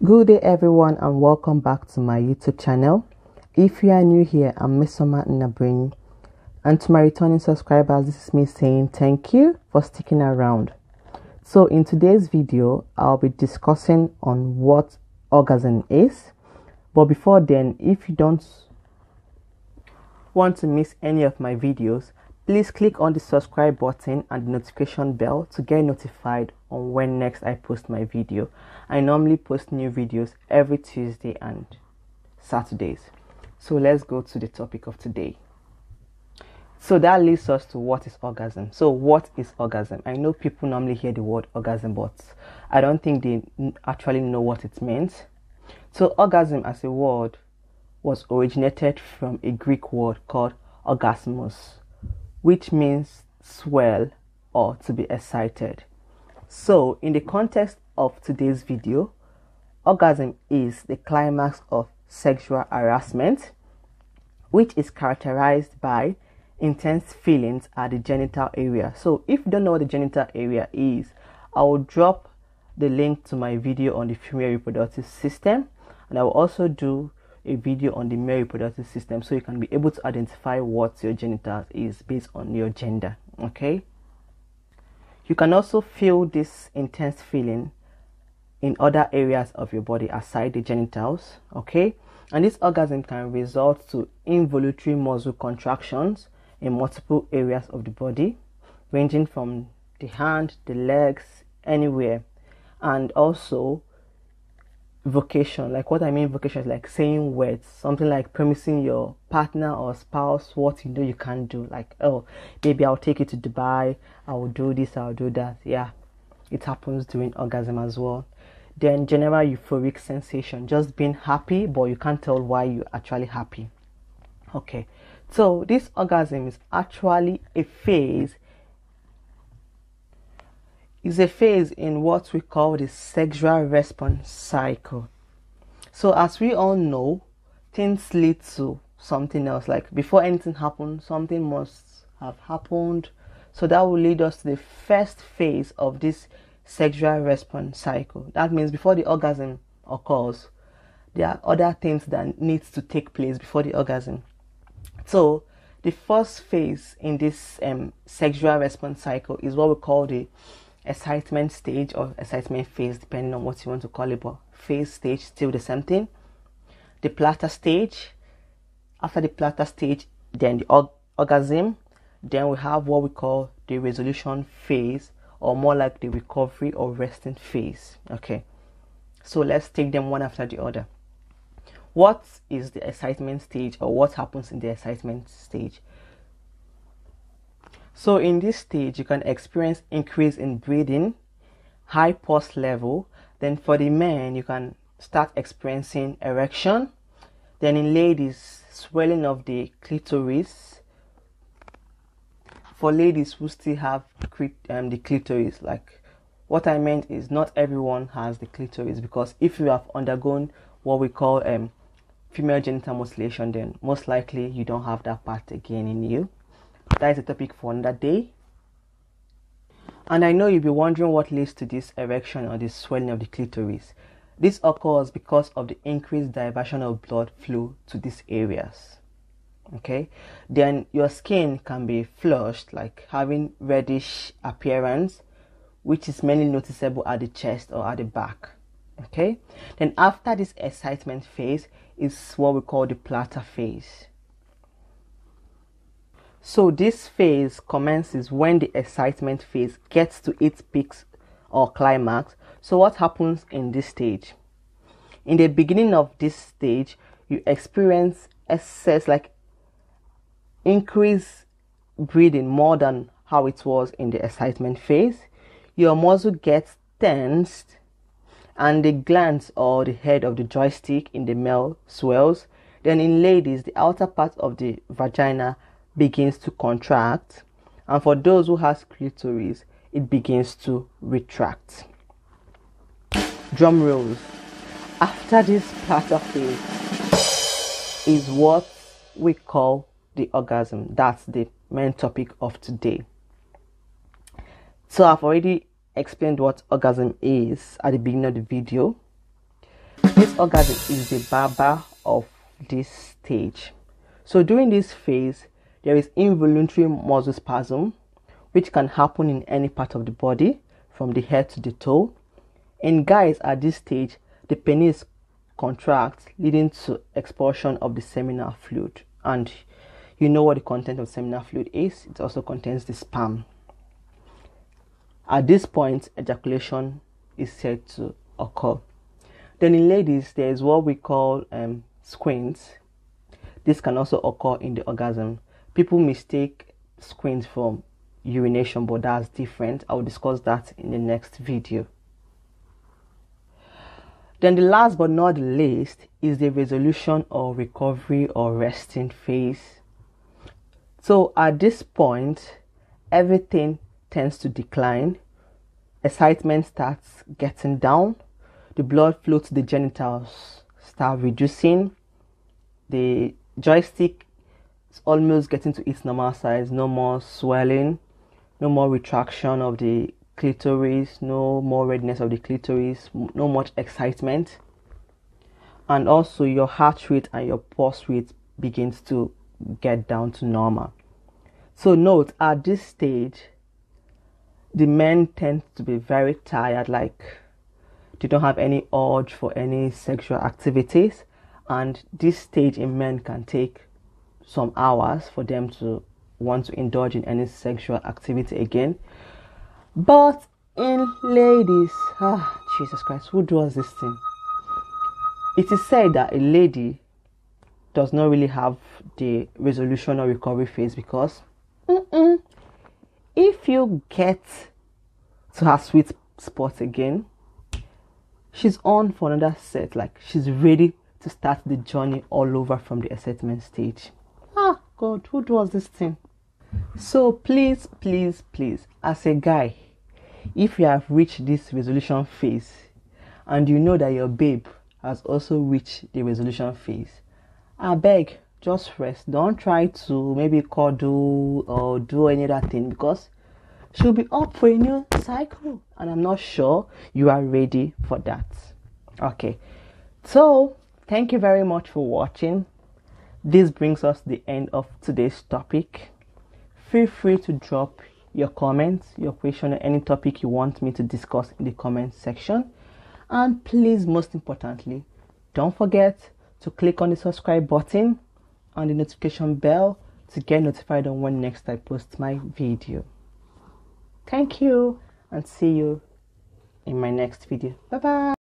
Good day everyone and welcome back to my YouTube channel. If you are new here, I'm Miss Summer Nabrini, and to my returning subscribers, this is me saying thank you for sticking around. So in today's video, I'll be discussing on what orgasm is. But before then, if you don't want to miss any of my videos, please click on the subscribe button and the notification bell to get notified on when next I post my video. I normally post new videos every Tuesday and Saturdays. So let's go to the topic of today. So that leads us to what is orgasm. So what is orgasm? I know people normally hear the word orgasm, but I don't think they actually know what it means. So orgasm as a word was originated from a Greek word called orgasmos, which means swell or to be excited. So in the context of today's video, orgasm is the climax of sexual harassment, which is characterized by intense feelings at the genital area. So if you don't know what the genital area is, I will drop the link to my video on the female reproductive system, and I will also do a video on the male reproductive system so you can be able to identify what your genitals is based on your gender. Okay, you can also feel this intense feeling in other areas of your body aside the genitals. Okay, and this orgasm can result to involuntary muscle contractions in multiple areas of the body, ranging from the hand, the legs, anywhere. And also vocation, like what I mean vocation is like saying words, something like promising your partner or spouse what you know you can't do, like, oh baby, I'll take you to Dubai, I will do this, I'll do that. Yeah, it happens during orgasm as well. Then general euphoric sensation, just being happy but you can't tell why you're actually happy. Okay, so this orgasm is actually a phase in what we call the sexual response cycle. So as we all know, things lead to something else. Like before anything happens, something must have happened. So that will lead us to the first phase of this sexual response cycle. That means before the orgasm occurs, there are other things that needs to take place before the orgasm. So the first phase in this sexual response cycle is what we call the excitement stage or excitement phase, depending on what you want to call it, but phase stage still the same thing. The platter stage, after the platter stage, then the orgasm, then we have what we call the resolution phase, or more like the recovery or resting phase. Okay, so let's take them one after the other. What is the excitement stage, or what happens in the excitement stage? So in this stage, you can experience increase in breathing, high pulse level. Then for the men, you can start experiencing erection. Then in ladies, swelling of the clitoris. For ladies who still have the clitoris, like what I meant is not everyone has the clitoris, because if you have undergone what we call female genital mutilation, then most likely you don't have that part again in you. That is a topic for another day. And I know you'll be wondering what leads to this erection or this swelling of the clitoris. This occurs because of the increased diversion of blood flow to these areas. Okay, then your skin can be flushed, like having reddish appearance, which is mainly noticeable at the chest or at the back. Okay, then after this excitement phase is what we call the platter phase. So this phase commences when the excitement phase gets to its peaks or climax. So what happens in this stage? In the beginning of this stage, you experience excess, like increased breathing more than how it was in the excitement phase. Your muscle gets tensed, and the glands or the head of the joystick in the male swells. Then in ladies, the outer part of the vagina begins to contract, and for those who has clitoris, it begins to retract. Drum rolls. After this platter phase is what we call the orgasm. That's the main topic of today. So I've already explained what orgasm is at the beginning of the video. Orgasm is the barber of this stage. So during this phase, there is involuntary muscle spasm, which can happen in any part of the body, from the head to the toe. In guys at this stage, the penis contracts, leading to expulsion of the seminal fluid. And you know what the content of seminal fluid is. It also contains the sperm. At this point, ejaculation is said to occur. Then in ladies, there is what we call squints. This can also occur in the orgasm. People mistake squints from urination, but that's different. I will discuss that in the next video. Then the last but not the least is the resolution or recovery or resting phase. So at this point, everything tends to decline. Excitement starts getting down. The blood flow to the genitals start reducing. The joystick is almost getting to its normal size. No more swelling, no more retraction of the clitoris, no more redness of the clitoris, no much excitement. And also your heart rate and your pulse rate begins to get down to normal. So note, at this stage, the men tend to be very tired, like they don't have any urge for any sexual activities, and this stage in men can take some hours for them to want to indulge in any sexual activity again. But in ladies, Jesus Christ, who does this thing? It is said that a lady does not really have the resolution or recovery phase, because if you get to her sweet spot again, she's on for another set. Like, she's ready to start the journey all over from the excitement stage. God, who does this thing? So please, as a guy, if you have reached this resolution phase and you know that your babe has also reached the resolution phase, I beg, just rest. Don't try to maybe cuddle or do any other thing, because she'll be up for a new cycle, and I'm not sure you are ready for that. Okay, so thank you very much for watching. This brings us to the end of today's topic. Feel free to drop your comments, your question, or any topic you want me to discuss in the comment section. And please, most importantly, don't forget to click on the subscribe button and the notification bell to get notified on when next I post my video. Thank you, and see you in my next video. Bye bye.